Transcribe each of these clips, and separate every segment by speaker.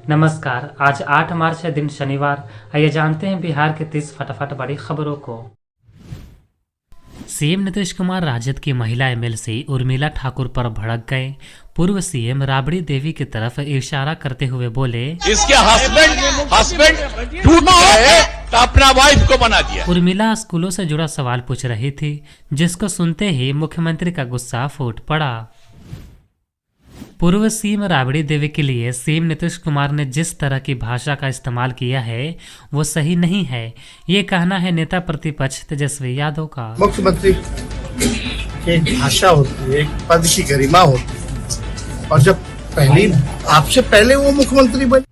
Speaker 1: नमस्कार। आज 8 मार्च है, दिन शनिवार। आइए जानते हैं बिहार के 30 फटाफट बड़ी खबरों को। सीएम नीतीश कुमार राजद की महिला एमएलसी उर्मिला ठाकुर पर भड़क गए। पूर्व सीएम राबड़ी देवी की तरफ इशारा करते हुए बोले,
Speaker 2: इसके हस्बैंड टूट गए तो अपना वाइफ को बना दिया।
Speaker 1: उर्मिला स्कूलों से जुड़ा सवाल पूछ रही थी, जिसको सुनते ही मुख्यमंत्री का गुस्सा फूट पड़ा। पूर्व सीएम राबड़ी देवी के लिए सीएम नीतीश कुमार ने जिस तरह की भाषा का इस्तेमाल किया है वो सही नहीं है, ये कहना है नेता प्रतिपक्ष तेजस्वी यादव का।
Speaker 3: मुख्यमंत्री की भाषा होती है, एक पद की गरिमा होती है, और जब आपसे पहले वो मुख्यमंत्री बने।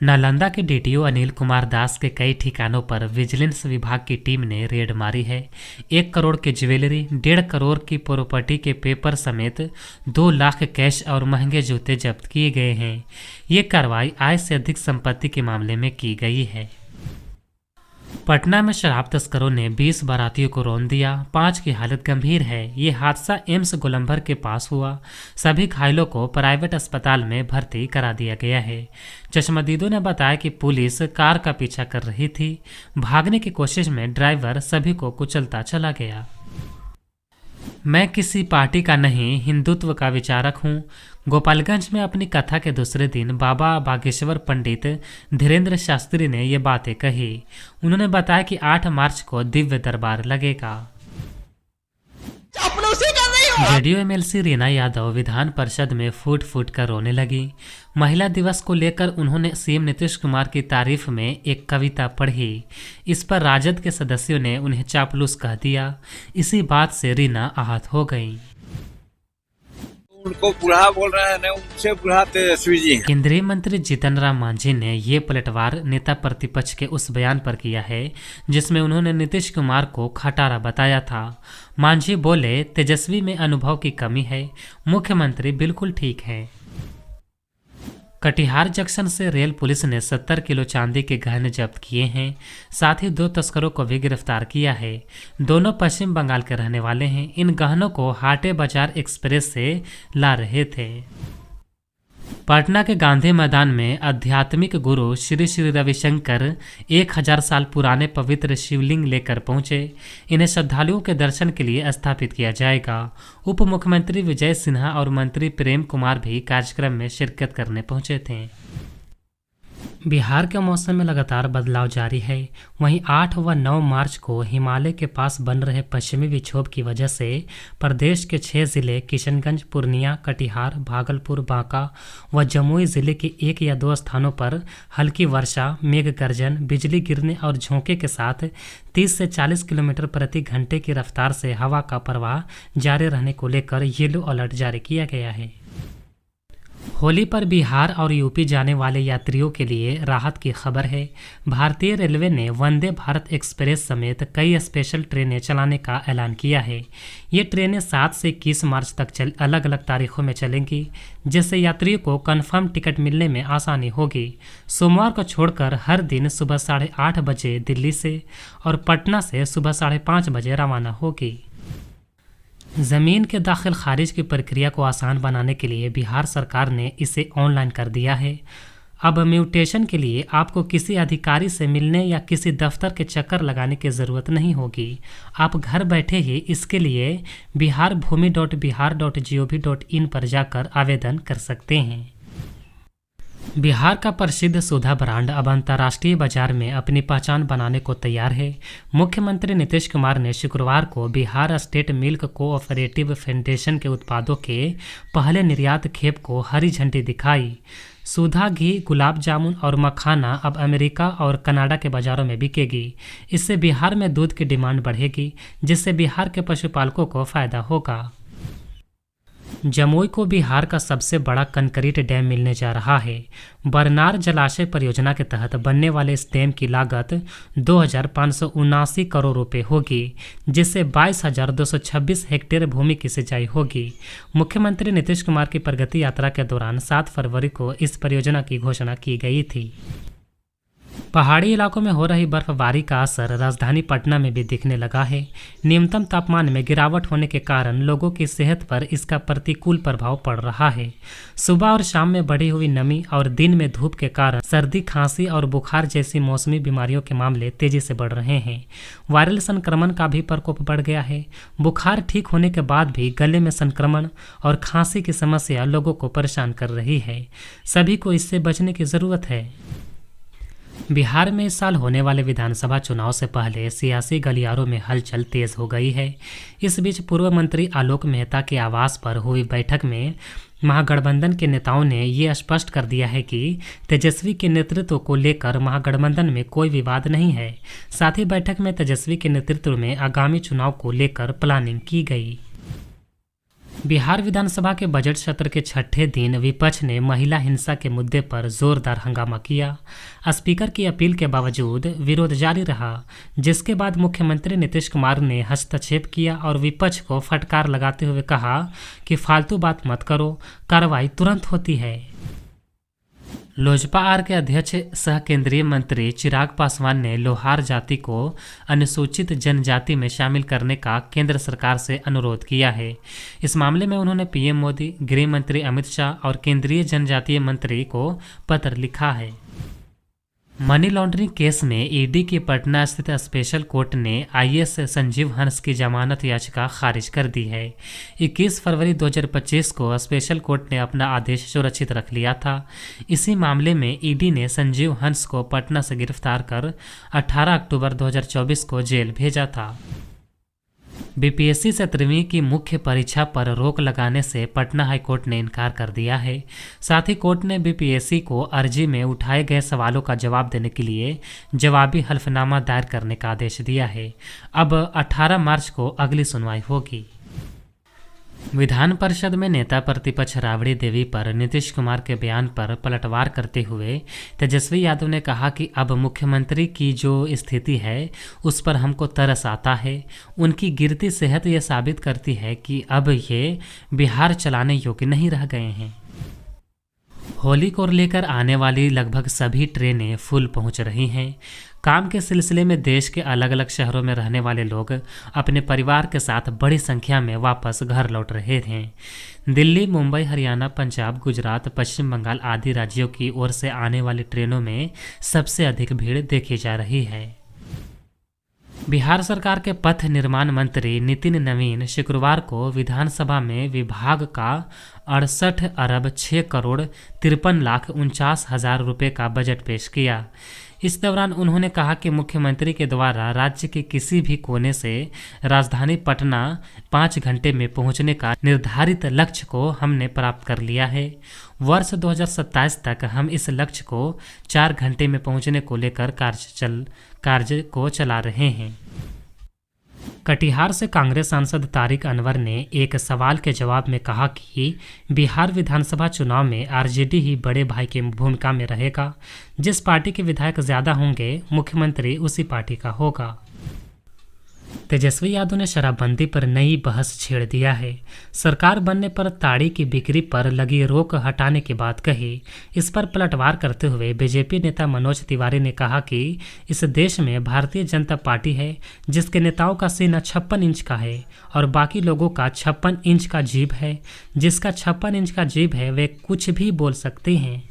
Speaker 1: नालंदा के डीटीओ अनिल कुमार दास के कई ठिकानों पर विजिलेंस विभाग की टीम ने रेड मारी है। 1 करोड़ की ज्वेलरी, 1.5 करोड़ की प्रॉपर्टी के पेपर समेत 2 लाख कैश और महंगे जूते जब्त किए गए हैं। ये कार्रवाई आय से अधिक संपत्ति के मामले में की गई है। पटना में शराब तस्करों ने 20 बारातियों को रौंद दिया। 5 की हालत गंभीर है। ये हादसा एम्स गोलंबर के पास हुआ। सभी घायलों को प्राइवेट अस्पताल में भर्ती करा दिया गया है। चश्मदीदों ने बताया कि पुलिस कार का पीछा कर रही थी। भागने की कोशिश में ड्राइवर सभी को कुचलता चला गया। मैं किसी पार्टी का नहीं, हिंदुत्व का विचारक हूँ। गोपालगंज में अपनी कथा के दूसरे दिन बाबा बागेश्वर पंडित धीरेन्द्र शास्त्री ने ये बातें कही। उन्होंने बताया कि 8 मार्च को दिव्य दरबार लगेगा। जेडीयू एमएलसी रीना यादव विधान परिषद में फूट फूट कर रोने लगी। महिला दिवस को लेकर उन्होंने सीएम नीतीश कुमार की तारीफ में एक कविता पढ़ी। इस पर राजद के सदस्यों ने उन्हें चापलूस कह दिया। इसी बात से रीना आहत हो गईं।
Speaker 2: उनको बुढ़ा बोल रहे हैं, उनसे बुढ़ा तेजस्वी जी हैं।
Speaker 1: केंद्रीय मंत्री जीतन राम मांझी ने ये पलटवार नेता प्रतिपक्ष के उस बयान पर किया है जिसमें उन्होंने नीतीश कुमार को खटारा बताया था। मांझी बोले, तेजस्वी में अनुभव की कमी है, मुख्यमंत्री बिल्कुल ठीक है। कटिहार जंक्शन से रेल पुलिस ने 70 किलो चांदी के गहने जब्त किए हैं। साथ ही 2 तस्करों को भी गिरफ्तार किया है। दोनों पश्चिम बंगाल के रहने वाले हैं। इन गहनों को हाटे बाजार एक्सप्रेस से ला रहे थे। पटना के गांधी मैदान में आध्यात्मिक गुरु श्री श्री रविशंकर 1000 साल पुराने पवित्र शिवलिंग लेकर पहुंचे। इन्हें श्रद्धालुओं के दर्शन के लिए स्थापित किया जाएगा। उप मुख्यमंत्री विजय सिन्हा और मंत्री प्रेम कुमार भी कार्यक्रम में शिरकत करने पहुंचे थे। बिहार के मौसम में लगातार बदलाव जारी है। वहीं 8 व 9 मार्च को हिमालय के पास बन रहे पश्चिमी विक्षोभ की वजह से प्रदेश के 6 जिले किशनगंज, पूर्णिया, कटिहार, भागलपुर, बांका व जमुई जिले के 1 या 2 स्थानों पर हल्की वर्षा, मेघ गर्जन, बिजली गिरने और झोंके के साथ 30 से 40 किलोमीटर प्रति घंटे की रफ्तार से हवा का प्रवाह जारी रहने को लेकर येलो अलर्ट जारी किया गया है। होली पर बिहार और यूपी जाने वाले यात्रियों के लिए राहत की खबर है। भारतीय रेलवे ने वंदे भारत एक्सप्रेस समेत कई स्पेशल ट्रेनें चलाने का ऐलान किया है। ये ट्रेनें 7 से 21 मार्च तक अलग अलग तारीखों में चलेंगी, जिससे यात्रियों को कंफर्म टिकट मिलने में आसानी होगी। सोमवार को छोड़कर हर दिन सुबह 8:30 बजे दिल्ली से और पटना से सुबह 5:30 बजे रवाना होगी। ज़मीन के दाखिल खारिज की प्रक्रिया को आसान बनाने के लिए बिहार सरकार ने इसे ऑनलाइन कर दिया है। अब म्यूटेशन के लिए आपको किसी अधिकारी से मिलने या किसी दफ्तर के चक्कर लगाने की ज़रूरत नहीं होगी। आप घर बैठे ही इसके लिए biharbhumi.bihar.gov.in पर जाकर आवेदन कर सकते हैं। बिहार का प्रसिद्ध सुधा ब्रांड अब अंतर्राष्ट्रीय बाजार में अपनी पहचान बनाने को तैयार है। मुख्यमंत्री नीतीश कुमार ने शुक्रवार को Bihar state milk cooperative federation के उत्पादों के पहले निर्यात खेप को हरी झंडी दिखाई। सुधा घी, गुलाब जामुन और मखाना अब अमेरिका और कनाडा के बाज़ारों में बिकेगी। इससे बिहार में दूध की डिमांड बढ़ेगी, जिससे बिहार के पशुपालकों को फ़ायदा होगा। जमुई को बिहार का सबसे बड़ा कंक्रीट डैम मिलने जा रहा है। बरनार जलाशय परियोजना के तहत बनने वाले इस डैम की लागत 2,579 करोड़ रुपए होगी, जिससे 22,226 हेक्टेयर भूमि की सिंचाई होगी। मुख्यमंत्री नीतीश कुमार की प्रगति यात्रा के दौरान 7 फरवरी को इस परियोजना की घोषणा की गई थी। पहाड़ी इलाकों में हो रही बर्फबारी का असर राजधानी पटना में भी दिखने लगा है। न्यूनतम तापमान में गिरावट होने के कारण लोगों की सेहत पर इसका प्रतिकूल प्रभाव पड़ रहा है। सुबह और शाम में बढ़ी हुई नमी और दिन में धूप के कारण सर्दी, खांसी और बुखार जैसी मौसमी बीमारियों के मामले तेजी से बढ़ रहे हैं। वायरल संक्रमण का भी प्रकोप बढ़ गया है। बुखार ठीक होने के बाद भी गले में संक्रमण और खांसी की समस्या लोगों को परेशान कर रही है। सभी को इससे बचने की जरूरत है। बिहार में इस साल होने वाले विधानसभा चुनाव से पहले सियासी गलियारों में हलचल तेज हो गई है। इस बीच पूर्व मंत्री आलोक मेहता के आवास पर हुई बैठक में महागठबंधन के नेताओं ने ये स्पष्ट कर दिया है कि तेजस्वी के नेतृत्व को लेकर महागठबंधन में कोई विवाद नहीं है। साथ ही बैठक में तेजस्वी के नेतृत्व में आगामी चुनाव को लेकर प्लानिंग की गई। बिहार विधानसभा के बजट सत्र के छठे दिन विपक्ष ने महिला हिंसा के मुद्दे पर जोरदार हंगामा किया। स्पीकर की अपील के बावजूद विरोध जारी रहा, जिसके बाद मुख्यमंत्री नीतीश कुमार ने हस्तक्षेप किया और विपक्ष को फटकार लगाते हुए कहा कि फालतू बात मत करो, कार्रवाई तुरंत होती है। लोजपा आर के अध्यक्ष सह केंद्रीय मंत्री चिराग पासवान ने लोहार जाति को अनुसूचित जनजाति में शामिल करने का केंद्र सरकार से अनुरोध किया है। इस मामले में उन्होंने पीएम मोदी, गृह मंत्री अमित शाह और केंद्रीय जनजातीय मंत्री को पत्र लिखा है। मनी लॉन्ड्रिंग केस में ईडी की पटना स्थित स्पेशल कोर्ट ने आईएएस संजीव हंस की जमानत याचिका खारिज कर दी है। 21 फरवरी 2025 को स्पेशल कोर्ट ने अपना आदेश सुरक्षित रख लिया था। इसी मामले में ईडी ने संजीव हंस को पटना से गिरफ्तार कर 18 अक्टूबर 2024 को जेल भेजा था। बीपीएससी 17वीं की मुख्य परीक्षा पर रोक लगाने से पटना हाईकोर्ट ने इनकार कर दिया है। साथ ही कोर्ट ने बीपीएससी को अर्जी में उठाए गए सवालों का जवाब देने के लिए जवाबी हल्फनामा दायर करने का आदेश दिया है। अब 18 मार्च को अगली सुनवाई होगी। विधान परिषद में नेता प्रतिपक्ष राबड़ी देवी पर नीतीश कुमार के बयान पर पलटवार करते हुए तेजस्वी यादव ने कहा कि अब मुख्यमंत्री की जो स्थिति है उस पर हमको तरस आता है। उनकी गिरती सेहत ये साबित करती है कि अब ये बिहार चलाने योग्य नहीं रह गए हैं। होली को लेकर आने वाली लगभग सभी ट्रेनें फुल पहुंच रही हैं। काम के सिलसिले में देश के अलग अलग शहरों में रहने वाले लोग अपने परिवार के साथ बड़ी संख्या में वापस घर लौट रहे हैं। दिल्ली, मुंबई, हरियाणा, पंजाब, गुजरात, पश्चिम बंगाल आदि राज्यों की ओर से आने वाली ट्रेनों में सबसे अधिक भीड़ देखी जा रही है। बिहार सरकार के पथ निर्माण मंत्री नितिन नवीन शुक्रवार को विधानसभा में विभाग का 68 अरब 6 करोड़ 53 लाख 49 हजार रुपये का बजट पेश किया। इस दौरान उन्होंने कहा कि मुख्यमंत्री के द्वारा राज्य के किसी भी कोने से राजधानी पटना 5 घंटे में पहुंचने का निर्धारित लक्ष्य को हमने प्राप्त कर लिया है। वर्ष 2027 तक हम इस लक्ष्य को 4 घंटे में पहुंचने को लेकर कार्य को चला रहे हैं। कटिहार से कांग्रेस सांसद तारिक अनवर ने एक सवाल के जवाब में कहा कि बिहार विधानसभा चुनाव में आरजेडी ही बड़े भाई की भूमिका में रहेगा। जिस पार्टी के विधायक ज्यादा होंगे मुख्यमंत्री उसी पार्टी का होगा। तेजस्वी यादव ने शराबबंदी पर नई बहस छेड़ दिया है। सरकार बनने पर ताड़ी की बिक्री पर लगी रोक हटाने की बात कही। इस पर पलटवार करते हुए बीजेपी नेता मनोज तिवारी ने कहा कि इस देश में भारतीय जनता पार्टी है जिसके नेताओं का सीना 56 इंच का है और बाकी लोगों का 56 इंच का जीभ है। जिसका 56 इंच का जीभ है वे कुछ भी बोल सकते हैं।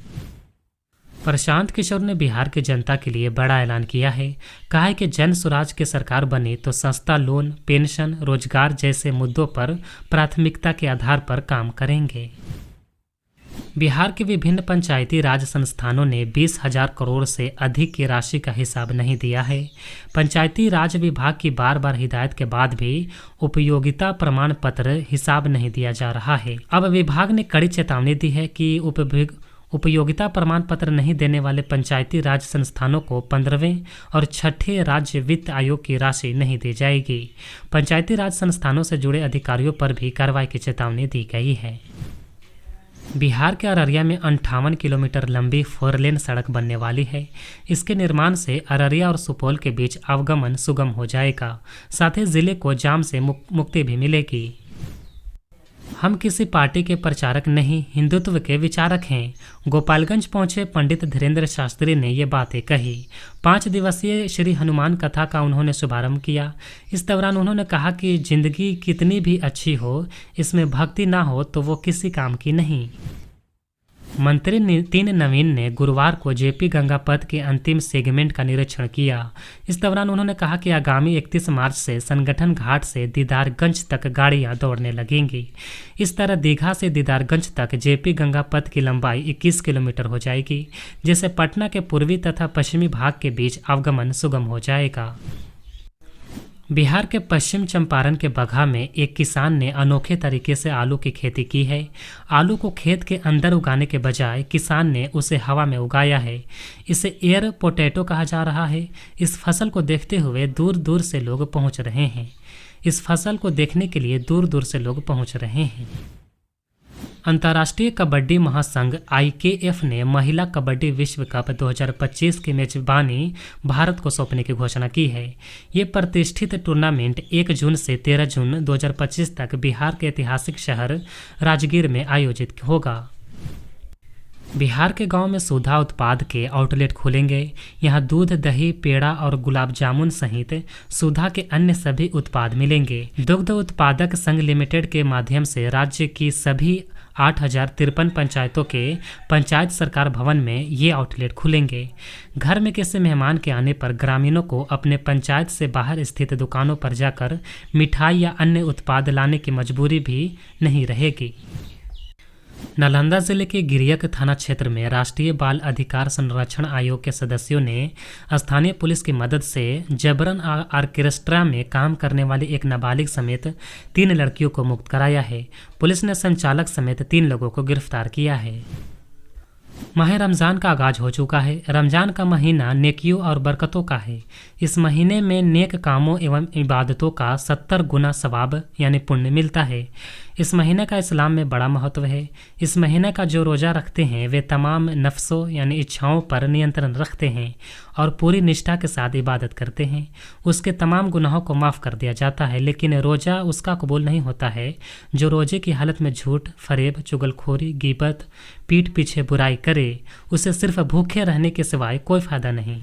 Speaker 1: प्रशांत किशोर ने बिहार की जनता के लिए बड़ा ऐलान किया है। कहा है कि जन स्वराज की सरकार बनी तो सस्ता लोन, पेंशन, रोजगार जैसे मुद्दों पर प्राथमिकता के आधार पर काम करेंगे। बिहार के विभिन्न पंचायती राज संस्थानों ने 20,000 करोड़ से अधिक की राशि का हिसाब नहीं दिया है। पंचायती राज विभाग की बार बार हिदायत के बाद भी उपयोगिता प्रमाण पत्र हिसाब नहीं दिया जा रहा है। अब विभाग ने कड़ी चेतावनी दी है कि उपयोगिता प्रमाण पत्र नहीं देने वाले पंचायती राज संस्थानों को 15वें और 6ठे राज्य वित्त आयोग की राशि नहीं दी जाएगी। पंचायती राज संस्थानों से जुड़े अधिकारियों पर भी कार्रवाई की चेतावनी दी गई है। बिहार के अररिया में 58 किलोमीटर लंबी 4 लेन सड़क बनने वाली है। इसके निर्माण से अररिया और सुपौल के बीच आवागमन सुगम हो जाएगा। साथ ही जिले को जाम से मुक्ति भी मिलेगी। हम किसी पार्टी के प्रचारक नहीं, हिंदुत्व के विचारक हैं। गोपालगंज पहुंचे पंडित धीरेन्द्र शास्त्री ने ये बातें कही। 5 दिवसीय श्री हनुमान कथा का उन्होंने शुभारंभ किया। इस दौरान उन्होंने कहा कि जिंदगी कितनी भी अच्छी हो, इसमें भक्ति ना हो तो वो किसी काम की नहीं। मंत्री नितिन नवीन ने गुरुवार को जेपी गंगा पथ के अंतिम सेगमेंट का निरीक्षण किया। इस दौरान उन्होंने कहा कि आगामी 31 मार्च से संगठन घाट से दीदारगंज तक गाड़ियां दौड़ने लगेंगी। इस तरह दीघा से दीदारगंज तक जेपी गंगा पथ की लंबाई 21 किलोमीटर हो जाएगी, जिससे पटना के पूर्वी तथा पश्चिमी भाग के बीच आवागमन सुगम हो जाएगा। बिहार के पश्चिम चंपारण के बगहा में एक किसान ने अनोखे तरीके से आलू की खेती की है। आलू को खेत के अंदर उगाने के बजाय किसान ने उसे हवा में उगाया है। इसे एयर पोटैटो कहा जा रहा है। इस फसल को देखते हुए दूर दूर से लोग पहुंच रहे हैं। इस फसल को देखने के लिए दूर दूर से लोग पहुंच रहे हैं। अंतर्राष्ट्रीय कबड्डी महासंघ IKF ने महिला कबड्डी विश्व कप 2025 की मेजबानी भारत को सौंपने की घोषणा की है। ये प्रतिष्ठित टूर्नामेंट 1 जून से 13 जून 2025 तक बिहार के ऐतिहासिक शहर राजगीर में आयोजित होगा। बिहार के गांव में सुधा उत्पाद के आउटलेट खुलेंगे। यहां दूध, दही, पेड़ा और गुलाब जामुन सहित सुधा के अन्य सभी उत्पाद मिलेंगे। दुग्ध उत्पादक संघ लिमिटेड के माध्यम से राज्य की सभी 8053 पंचायतों के पंचायत सरकार भवन में ये आउटलेट खुलेंगे। घर में किसी मेहमान के आने पर ग्रामीणों को अपने पंचायत से बाहर स्थित दुकानों पर जाकर मिठाई या अन्य उत्पाद लाने की मजबूरी भी नहीं रहेगी। नालंदा जिले के गिरियक थाना क्षेत्र में राष्ट्रीय बाल अधिकार संरक्षण आयोग के सदस्यों ने स्थानीय पुलिस की मदद से जबरन ऑर्केस्ट्रा में काम करने वाली एक नाबालिग समेत 3 लड़कियों को मुक्त कराया है। पुलिस ने संचालक समेत 3 लोगों को गिरफ्तार किया है। माह रमज़ान का आगाज हो चुका है। रमज़ान का महीना नेकियों और बरकतों का है। इस महीने में नेक कामों एवं इबादतों का 70 गुना सवाब यानी पुण्य मिलता है। इस महीने का इस्लाम में बड़ा महत्व है। इस महीने का जो रोज़ा रखते हैं वे तमाम नफ्सों यानी इच्छाओं पर नियंत्रण रखते हैं और पूरी निष्ठा के साथ इबादत करते हैं। उसके तमाम गुनाहों को माफ़ कर दिया जाता है, लेकिन रोज़ा उसका कबूल नहीं होता है जो रोज़े की हालत में झूठ, फरेब, चुगलखोरी, गीबत, पीठ पीछे बुराई करे। उसे सिर्फ भूखे रहने के सिवाय कोई फ़ायदा नहीं।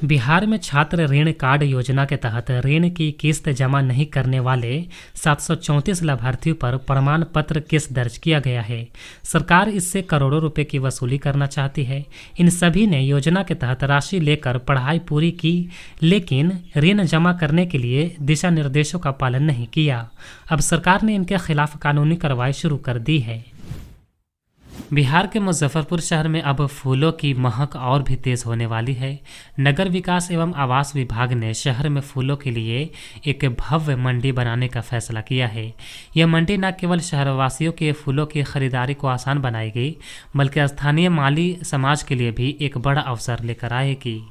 Speaker 1: बिहार में छात्र ऋण कार्ड योजना के तहत ऋण की किस्त जमा नहीं करने वाले 734 लाभार्थियों पर प्रमाण पत्र केस दर्ज किया गया है। सरकार इससे करोड़ों रुपए की वसूली करना चाहती है। इन सभी ने योजना के तहत राशि लेकर पढ़ाई पूरी की, लेकिन ऋण जमा करने के लिए दिशा निर्देशों का पालन नहीं किया। अब सरकार ने इनके खिलाफ कानूनी कार्रवाई शुरू कर दी है। बिहार के मुजफ्फरपुर शहर में अब फूलों की महक और भी तेज होने वाली है। नगर विकास एवं आवास विभाग ने शहर में फूलों के लिए एक भव्य मंडी बनाने का फैसला किया है। यह मंडी न केवल शहरवासियों के फूलों की खरीदारी को आसान बनाएगी, बल्कि स्थानीय माली समाज के लिए भी एक बड़ा अवसर लेकर आएगी।